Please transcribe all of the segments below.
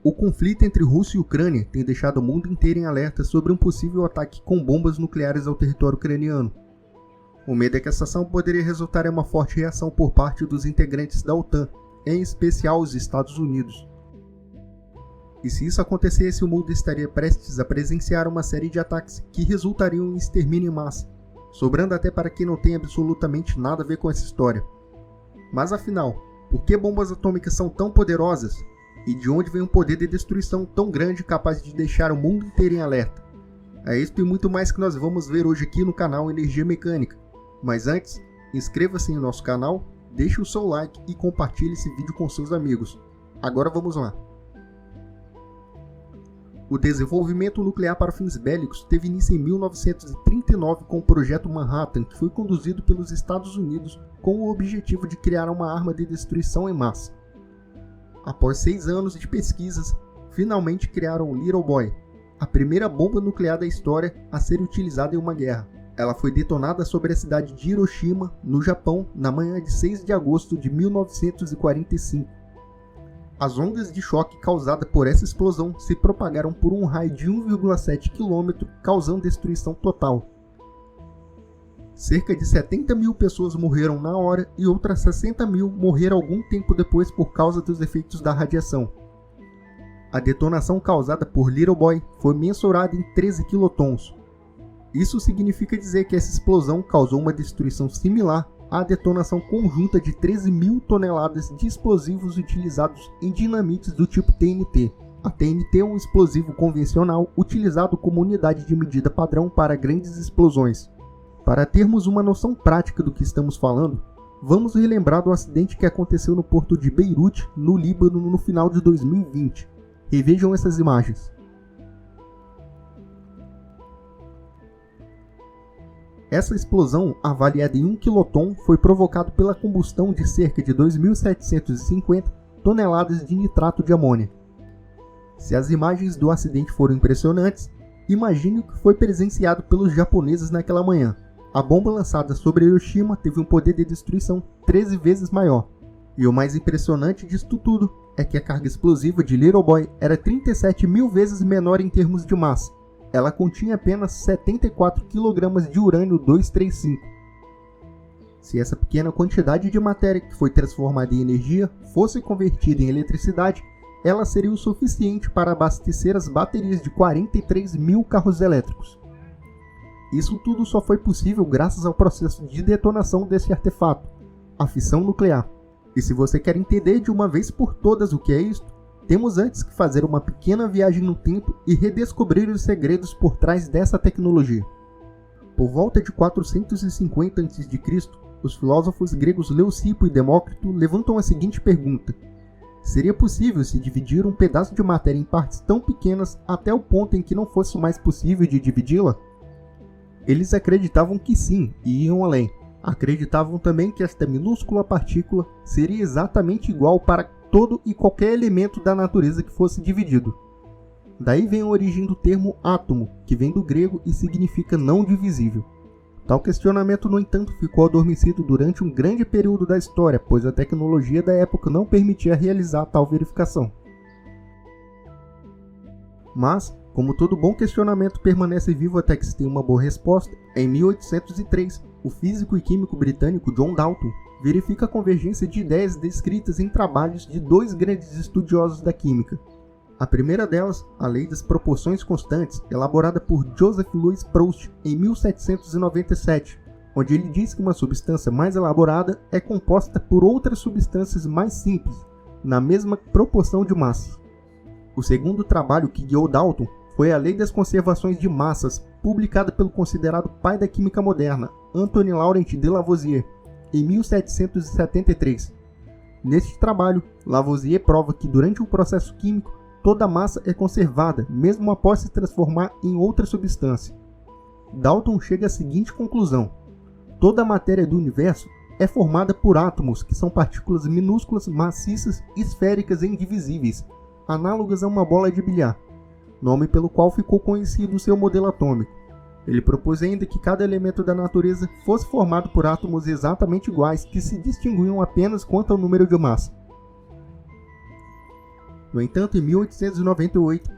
O conflito entre Rússia e Ucrânia tem deixado o mundo inteiro em alerta sobre um possível ataque com bombas nucleares ao território ucraniano. O medo é que essa ação poderia resultar em uma forte reação por parte dos integrantes da OTAN, em especial os Estados Unidos. E se isso acontecesse, o mundo estaria prestes a presenciar uma série de ataques que resultariam em extermínio em massa, sobrando até para quem não tem absolutamente nada a ver com essa história. Mas afinal, por que bombas atômicas são tão poderosas? E de onde vem um poder de destruição tão grande capaz de deixar o mundo inteiro em alerta? É isso e muito mais que nós vamos ver hoje aqui no canal Energia Mecânica. Mas antes, inscreva-se em nosso canal, deixe o seu like e compartilhe esse vídeo com seus amigos. Agora vamos lá. O desenvolvimento nuclear para fins bélicos teve início em 1939 com o Projeto Manhattan, que foi conduzido pelos Estados Unidos com o objetivo de criar uma arma de destruição em massa. Após 6 anos de pesquisas, finalmente criaram o Little Boy, a primeira bomba nuclear da história a ser utilizada em uma guerra. Ela foi detonada sobre a cidade de Hiroshima, no Japão, na manhã de 6 de agosto de 1945. As ondas de choque causadas por essa explosão se propagaram por um raio de 1,7 km, causando destruição total. Cerca de 70 mil pessoas morreram na hora e outras 60 mil morreram algum tempo depois por causa dos efeitos da radiação. A detonação causada por Little Boy foi mensurada em 13 quilotons. Isso significa dizer que essa explosão causou uma destruição similar à detonação conjunta de 13 mil toneladas de explosivos utilizados em dinamites do tipo TNT. A TNT é um explosivo convencional utilizado como unidade de medida padrão para grandes explosões. Para termos uma noção prática do que estamos falando, vamos relembrar do acidente que aconteceu no porto de Beirute, no Líbano, no final de 2020. Revejam essas imagens. Essa explosão, avaliada em 1 quiloton, foi provocada pela combustão de cerca de 2.750 toneladas de nitrato de amônia. Se as imagens do acidente foram impressionantes, imagine o que foi presenciado pelos japoneses naquela manhã. A bomba lançada sobre Hiroshima teve um poder de destruição 13 vezes maior. E o mais impressionante disto tudo é que a carga explosiva de Little Boy era 37 mil vezes menor em termos de massa. Ela continha apenas 74 kg de urânio 235. Se essa pequena quantidade de matéria que foi transformada em energia fosse convertida em eletricidade, ela seria o suficiente para abastecer as baterias de 43 mil carros elétricos. Isso tudo só foi possível graças ao processo de detonação desse artefato, a fissão nuclear. E se você quer entender de uma vez por todas o que é isto, temos antes que fazer uma pequena viagem no tempo e redescobrir os segredos por trás dessa tecnologia. Por volta de 450 a.C., os filósofos gregos Leucipo e Demócrito levantam a seguinte pergunta: seria possível se dividir um pedaço de matéria em partes tão pequenas até o ponto em que não fosse mais possível de dividi-la? Eles acreditavam que sim, e iam além. Acreditavam também que esta minúscula partícula seria exatamente igual para todo e qualquer elemento da natureza que fosse dividido. Daí vem a origem do termo átomo, que vem do grego e significa não divisível. Tal questionamento, no entanto, ficou adormecido durante um grande período da história, pois a tecnologia da época não permitia realizar tal verificação. Mas, como todo bom questionamento permanece vivo até que se tenha uma boa resposta, em 1803, o físico e químico britânico John Dalton verifica a convergência de ideias descritas em trabalhos de dois grandes estudiosos da química. A primeira delas, a Lei das Proporções Constantes, elaborada por Joseph Louis Proust em 1797, onde ele diz que uma substância mais elaborada é composta por outras substâncias mais simples, na mesma proporção de massa. O segundo trabalho que guiou Dalton foi a Lei das Conservações de Massas, publicada pelo considerado pai da química moderna, Antoine Laurent de Lavoisier, em 1773. Neste trabalho, Lavoisier prova que durante um processo químico, toda massa é conservada, mesmo após se transformar em outra substância. Dalton chega à seguinte conclusão: toda a matéria do universo é formada por átomos, que são partículas minúsculas, maciças, esféricas e indivisíveis, análogas a uma bola de bilhar, nome pelo qual ficou conhecido o seu modelo atômico. Ele propôs ainda que cada elemento da natureza fosse formado por átomos exatamente iguais, que se distinguiam apenas quanto ao número de massa. No entanto, em 1898,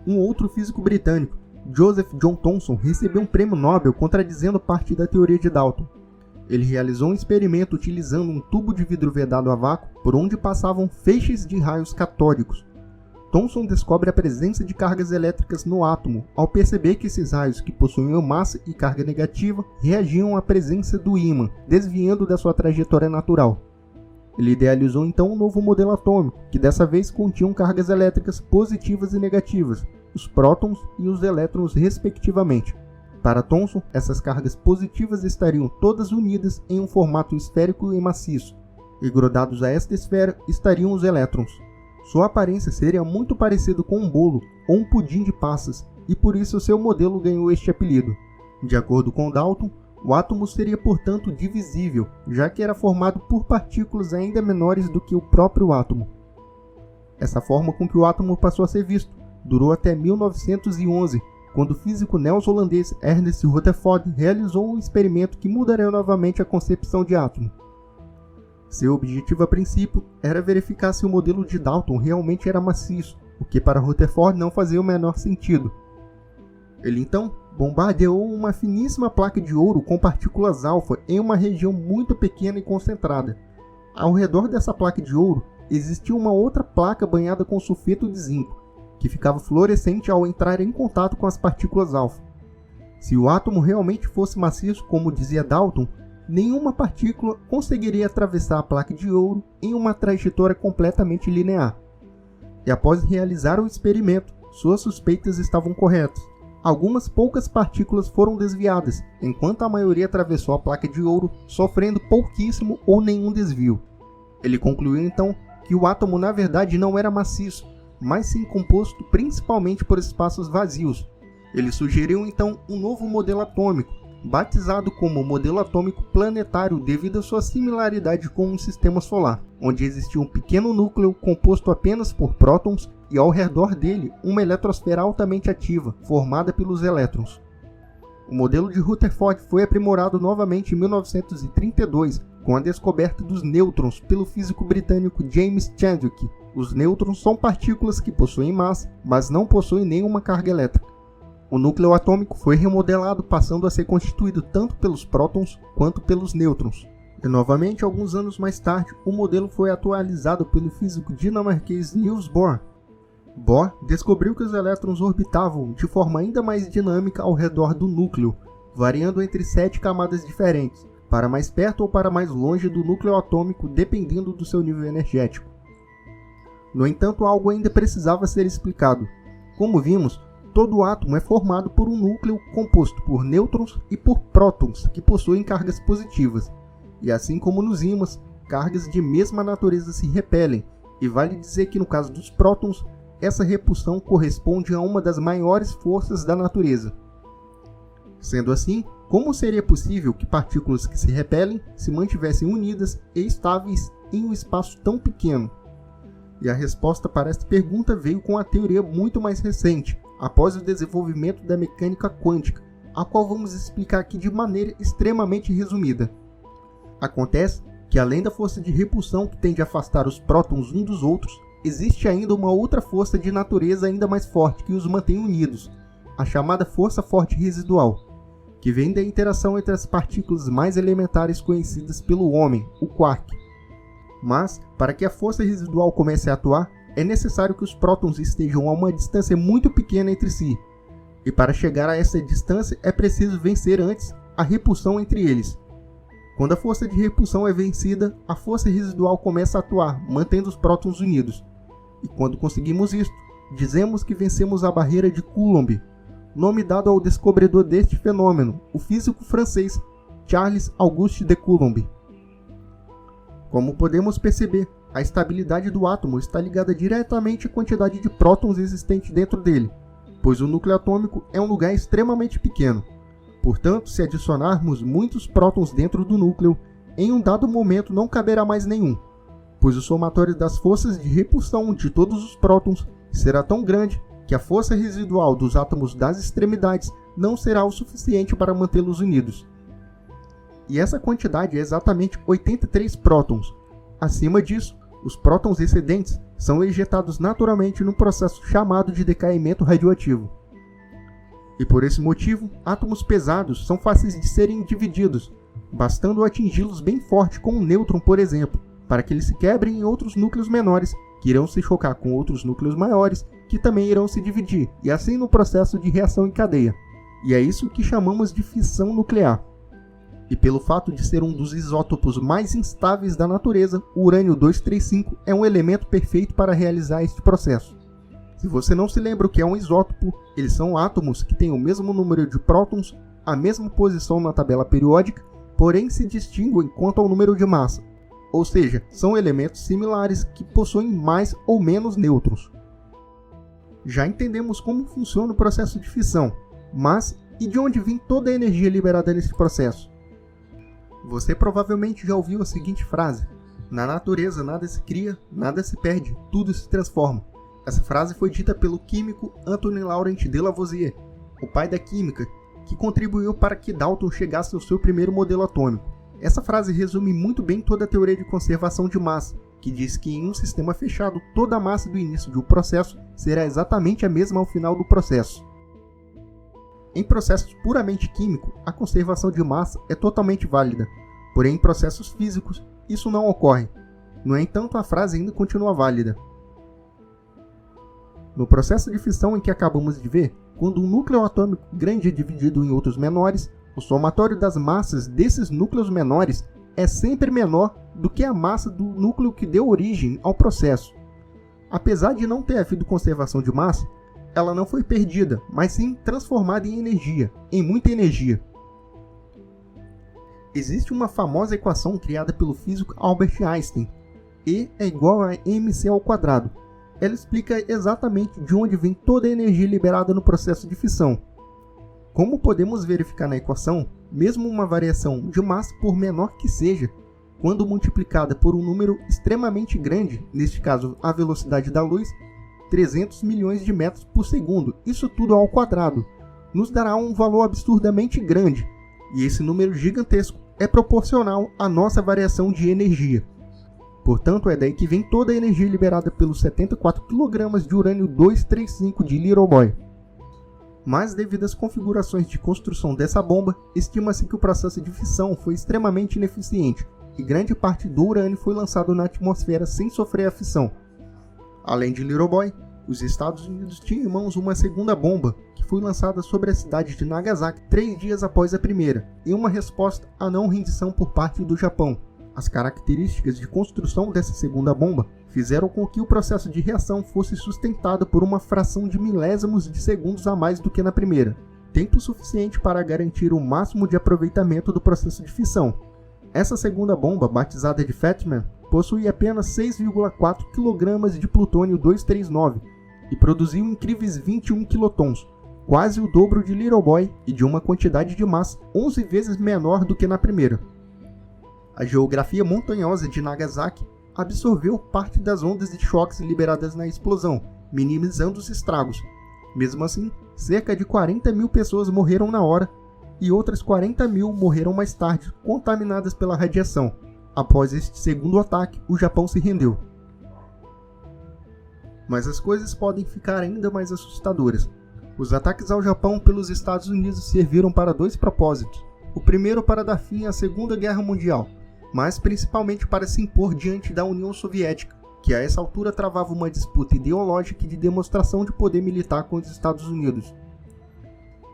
um outro físico britânico, Joseph John Thomson, recebeu um prêmio Nobel contradizendo parte da teoria de Dalton. Ele realizou um experimento utilizando um tubo de vidro vedado a vácuo por onde passavam feixes de raios catódicos. Thomson descobre a presença de cargas elétricas no átomo ao perceber que esses raios, que possuíam massa e carga negativa, reagiam à presença do ímã, desviando da sua trajetória natural. Ele idealizou então um novo modelo atômico, que dessa vez continha cargas elétricas positivas e negativas, os prótons e os elétrons respectivamente. Para Thomson, essas cargas positivas estariam todas unidas em um formato esférico e maciço, e grudados a esta esfera estariam os elétrons. Sua aparência seria muito parecida com um bolo ou um pudim de passas, e por isso seu modelo ganhou este apelido. De acordo com Dalton, o átomo seria portanto divisível, já que era formado por partículas ainda menores do que o próprio átomo. Essa forma com que o átomo passou a ser visto durou até 1911, quando o físico neozelandês Ernest Rutherford realizou um experimento que mudaria novamente a concepção de átomo. Seu objetivo a princípio era verificar se o modelo de Dalton realmente era maciço, o que para Rutherford não fazia o menor sentido. Ele então bombardeou uma finíssima placa de ouro com partículas alfa em uma região muito pequena e concentrada. Ao redor dessa placa de ouro existia uma outra placa banhada com sulfeto de zinco, que ficava fluorescente ao entrar em contato com as partículas alfa. Se o átomo realmente fosse maciço, como dizia Dalton, nenhuma partícula conseguiria atravessar a placa de ouro em uma trajetória completamente linear. E após realizar o experimento, suas suspeitas estavam corretas. Algumas poucas partículas foram desviadas, enquanto a maioria atravessou a placa de ouro, sofrendo pouquíssimo ou nenhum desvio. Ele concluiu então que o átomo na verdade não era maciço, mas sim composto principalmente por espaços vazios. Ele sugeriu então um novo modelo atômico, batizado como modelo atômico planetário devido à sua similaridade com um sistema solar, onde existia um pequeno núcleo composto apenas por prótons e ao redor dele uma eletrosfera altamente ativa, formada pelos elétrons. O modelo de Rutherford foi aprimorado novamente em 1932, com a descoberta dos nêutrons pelo físico britânico James Chadwick. Os nêutrons são partículas que possuem massa, mas não possuem nenhuma carga elétrica. O núcleo atômico foi remodelado, passando a ser constituído tanto pelos prótons quanto pelos nêutrons. E novamente, alguns anos mais tarde, o modelo foi atualizado pelo físico dinamarquês Niels Bohr. Bohr descobriu que os elétrons orbitavam de forma ainda mais dinâmica ao redor do núcleo, variando entre 7 camadas diferentes, para mais perto ou para mais longe do núcleo atômico, dependendo do seu nível energético. No entanto, algo ainda precisava ser explicado. Como vimos, todo átomo é formado por um núcleo composto por nêutrons e por prótons, que possuem cargas positivas. E assim como nos ímãs, cargas de mesma natureza se repelem, e vale dizer que no caso dos prótons, essa repulsão corresponde a uma das maiores forças da natureza. Sendo assim, como seria possível que partículas que se repelem se mantivessem unidas e estáveis em um espaço tão pequeno? E a resposta para esta pergunta veio com a teoria muito mais recente, após o desenvolvimento da mecânica quântica, a qual vamos explicar aqui de maneira extremamente resumida. Acontece que além da força de repulsão que tende a afastar os prótons uns dos outros, existe ainda uma outra força de natureza ainda mais forte que os mantém unidos, a chamada força forte residual, que vem da interação entre as partículas mais elementares conhecidas pelo homem, o quark. Mas, para que a força residual comece a atuar, é necessário que os prótons estejam a uma distância muito pequena entre si, e para chegar a essa distância é preciso vencer antes a repulsão entre eles. Quando a força de repulsão é vencida, a força residual começa a atuar, mantendo os prótons unidos. E quando conseguimos isto, dizemos que vencemos a barreira de Coulomb, nome dado ao descobridor deste fenômeno, o físico francês Charles Auguste de Coulomb. Como podemos perceber, a estabilidade do átomo está ligada diretamente à quantidade de prótons existente dentro dele, pois o núcleo atômico é um lugar extremamente pequeno. Portanto, se adicionarmos muitos prótons dentro do núcleo, em um dado momento não caberá mais nenhum, pois o somatório das forças de repulsão de todos os prótons será tão grande que a força residual dos átomos das extremidades não será o suficiente para mantê-los unidos. E essa quantidade é exatamente 83 prótons. Acima disso, os prótons excedentes são ejetados naturalmente num processo chamado de decaimento radioativo. E por esse motivo, átomos pesados são fáceis de serem divididos, bastando atingi-los bem forte com um nêutron, por exemplo, para que eles se quebrem em outros núcleos menores, que irão se chocar com outros núcleos maiores, que também irão se dividir, e assim no processo de reação em cadeia. E é isso que chamamos de fissão nuclear. E pelo fato de ser um dos isótopos mais instáveis da natureza, o urânio-235 é um elemento perfeito para realizar este processo. Se você não se lembra o que é um isótopo, eles são átomos que têm o mesmo número de prótons, a mesma posição na tabela periódica, porém se distinguem quanto ao número de massa. Ou seja, são elementos similares que possuem mais ou menos nêutrons. Já entendemos como funciona o processo de fissão, mas e de onde vem toda a energia liberada nesse processo? Você provavelmente já ouviu a seguinte frase: na natureza nada se cria, nada se perde, tudo se transforma. Essa frase foi dita pelo químico Antoine Laurent de Lavoisier, o pai da química, que contribuiu para que Dalton chegasse ao seu primeiro modelo atômico. Essa frase resume muito bem toda a teoria de conservação de massa, que diz que em um sistema fechado toda a massa do início de um processo será exatamente a mesma ao final do processo. Em processos puramente químicos, a conservação de massa é totalmente válida, porém em processos físicos isso não ocorre. No entanto, a frase ainda continua válida. No processo de fissão em que acabamos de ver, quando um núcleo atômico grande é dividido em outros menores, o somatório das massas desses núcleos menores é sempre menor do que a massa do núcleo que deu origem ao processo. Apesar de não ter havido conservação de massa, ela não foi perdida, mas sim transformada em energia, em muita energia. Existe uma famosa equação criada pelo físico Albert Einstein, E é igual a mc². Ela explica exatamente de onde vem toda a energia liberada no processo de fissão. Como podemos verificar na equação, mesmo uma variação de massa, por menor que seja, quando multiplicada por um número extremamente grande, neste caso a velocidade da luz, 300 milhões de metros por segundo, isso tudo ao quadrado, nos dará um valor absurdamente grande, e esse número gigantesco é proporcional à nossa variação de energia. Portanto, é daí que vem toda a energia liberada pelos 74 kg de urânio-235 de Little Boy. Mas devido às configurações de construção dessa bomba, estima-se que o processo de fissão foi extremamente ineficiente, e grande parte do urânio foi lançado na atmosfera sem sofrer a fissão. Além de Little Boy, os Estados Unidos tinham em mãos uma segunda bomba, que foi lançada sobre a cidade de Nagasaki 3 dias após a primeira, em uma resposta à não rendição por parte do Japão. As características de construção dessa segunda bomba fizeram com que o processo de reação fosse sustentado por uma fração de milésimos de segundos a mais do que na primeira, tempo suficiente para garantir o máximo de aproveitamento do processo de fissão. Essa segunda bomba, batizada de Fat Man, possui apenas 6,4 kg de plutônio-239 e produziu incríveis 21 quilotons, quase o dobro de Little Boy e de uma quantidade de massa 11 vezes menor do que na primeira. A geografia montanhosa de Nagasaki absorveu parte das ondas de choques liberadas na explosão, minimizando os estragos. Mesmo assim, cerca de 40 mil pessoas morreram na hora e outras 40 mil morreram mais tarde, contaminadas pela radiação. Após este segundo ataque, o Japão se rendeu. Mas as coisas podem ficar ainda mais assustadoras. Os ataques ao Japão pelos Estados Unidos serviram para dois propósitos. O primeiro para dar fim à Segunda Guerra Mundial, mas principalmente para se impor diante da União Soviética, que a essa altura travava uma disputa ideológica e de demonstração de poder militar com os Estados Unidos.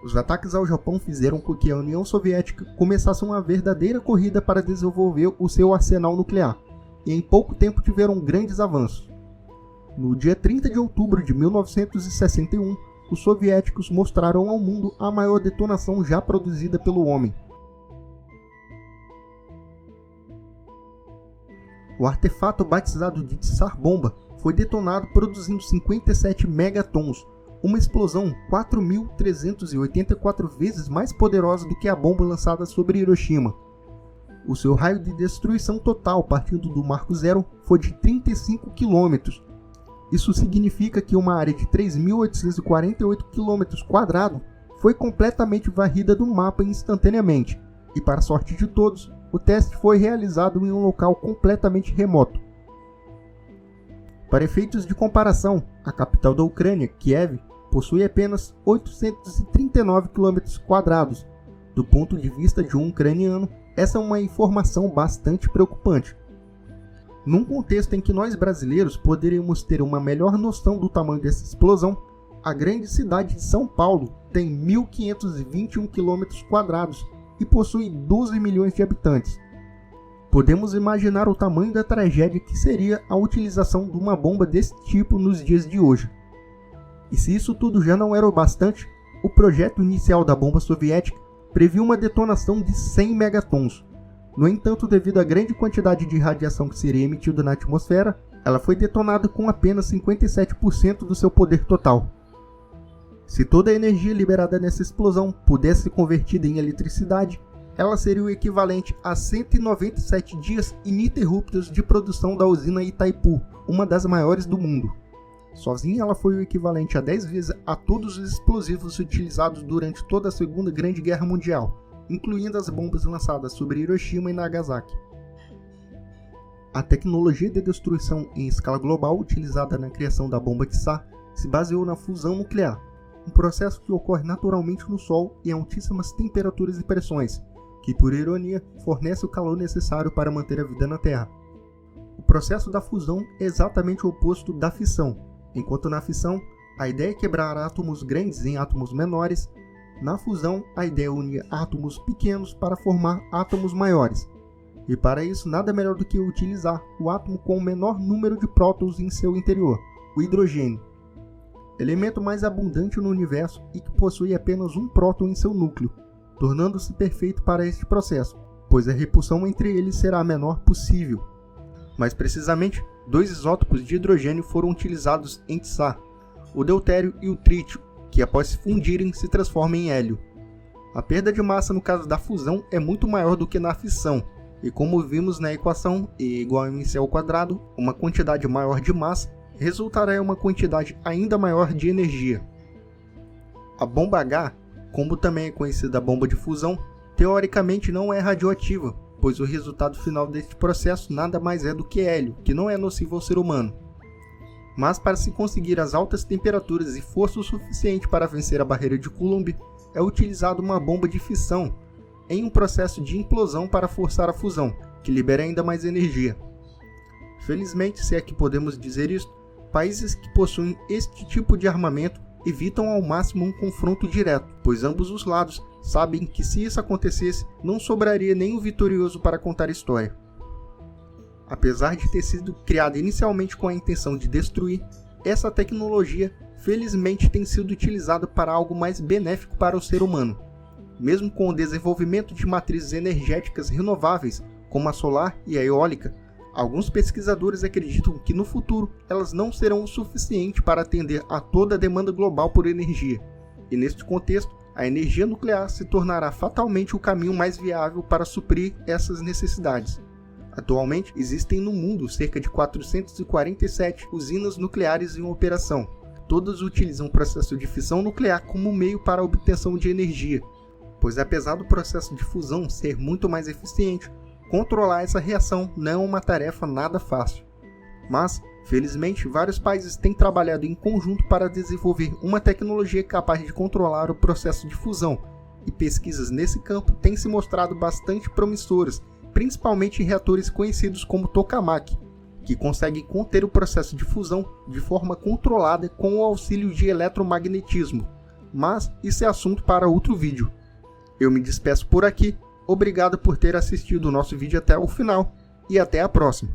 Os ataques ao Japão fizeram com que a União Soviética começasse uma verdadeira corrida para desenvolver o seu arsenal nuclear, e em pouco tempo tiveram grandes avanços. No dia 30 de outubro de 1961, os soviéticos mostraram ao mundo a maior detonação já produzida pelo homem. O artefato batizado de Tsar Bomba foi detonado produzindo 57 megatons, uma explosão 4.384 vezes mais poderosa do que a bomba lançada sobre Hiroshima. O seu raio de destruição total partindo do marco zero foi de 35 km. Isso significa que uma área de 3.848 km² foi completamente varrida do mapa instantaneamente, e para sorte de todos, o teste foi realizado em um local completamente remoto. Para efeitos de comparação, a capital da Ucrânia, Kiev, possui apenas 839 km². Do ponto de vista de um ucraniano, essa é uma informação bastante preocupante. Num contexto em que nós brasileiros poderíamos ter uma melhor noção do tamanho dessa explosão, a grande cidade de São Paulo tem 1.521 km² e possui 12 milhões de habitantes. Podemos imaginar o tamanho da tragédia que seria a utilização de uma bomba desse tipo nos dias de hoje. E se isso tudo já não era o bastante, o projeto inicial da bomba soviética previa uma detonação de 100 megatons. No entanto, devido à grande quantidade de radiação que seria emitida na atmosfera, ela foi detonada com apenas 57% do seu poder total. Se toda a energia liberada nessa explosão pudesse ser convertida em eletricidade, ela seria o equivalente a 197 dias ininterruptos de produção da usina Itaipu, uma das maiores do mundo. Sozinha ela foi o equivalente a 10 vezes a todos os explosivos utilizados durante toda a Segunda Grande Guerra Mundial, incluindo as bombas lançadas sobre Hiroshima e Nagasaki. A tecnologia de destruição em escala global utilizada na criação da bomba Tsar se baseou na fusão nuclear, um processo que ocorre naturalmente no Sol em altíssimas temperaturas e pressões, que, por ironia, fornece o calor necessário para manter a vida na Terra. O processo da fusão é exatamente o oposto da fissão. Enquanto na fissão, a ideia é quebrar átomos grandes em átomos menores, na fusão, a ideia é unir átomos pequenos para formar átomos maiores. E para isso, nada melhor do que utilizar o átomo com o menor número de prótons em seu interior, o hidrogênio. Elemento mais abundante no universo e que possui apenas um próton em seu núcleo, tornando-se perfeito para este processo, pois a repulsão entre eles será a menor possível. Mais precisamente, 2 isótopos de hidrogênio foram utilizados em Tsar, o deutério e o trítio, que após se fundirem se transformam em hélio. A perda de massa no caso da fusão é muito maior do que na fissão, e como vimos na equação E igual a mc², uma quantidade maior de massa resultará em uma quantidade ainda maior de energia. A bomba H, como também é conhecida a bomba de fusão, teoricamente não é radioativa, pois o resultado final deste processo nada mais é do que hélio, que não é nocivo ao ser humano. Mas para se conseguir as altas temperaturas e força o suficiente para vencer a barreira de Coulomb, é utilizada uma bomba de fissão, em um processo de implosão para forçar a fusão, que libera ainda mais energia. Felizmente, se é que podemos dizer isso, países que possuem este tipo de armamento evitam ao máximo um confronto direto, pois ambos os lados sabem que se isso acontecesse, não sobraria nenhum vitorioso para contar a história. Apesar de ter sido criada inicialmente com a intenção de destruir, essa tecnologia felizmente tem sido utilizada para algo mais benéfico para o ser humano. Mesmo com o desenvolvimento de matrizes energéticas renováveis, como a solar e a eólica, alguns pesquisadores acreditam que no futuro elas não serão o suficiente para atender a toda a demanda global por energia, e neste contexto, a energia nuclear se tornará fatalmente o caminho mais viável para suprir essas necessidades. Atualmente, existem no mundo cerca de 447 usinas nucleares em operação. Todas utilizam o processo de fissão nuclear como meio para a obtenção de energia, pois apesar do processo de fusão ser muito mais eficiente, controlar essa reação não é uma tarefa nada fácil. Mas, felizmente, vários países têm trabalhado em conjunto para desenvolver uma tecnologia capaz de controlar o processo de fusão, e pesquisas nesse campo têm se mostrado bastante promissoras, principalmente em reatores conhecidos como tokamak, que conseguem conter o processo de fusão de forma controlada com o auxílio de eletromagnetismo. Mas isso é assunto para outro vídeo. Eu me despeço por aqui, obrigado por ter assistido o nosso vídeo até o final, e até a próxima.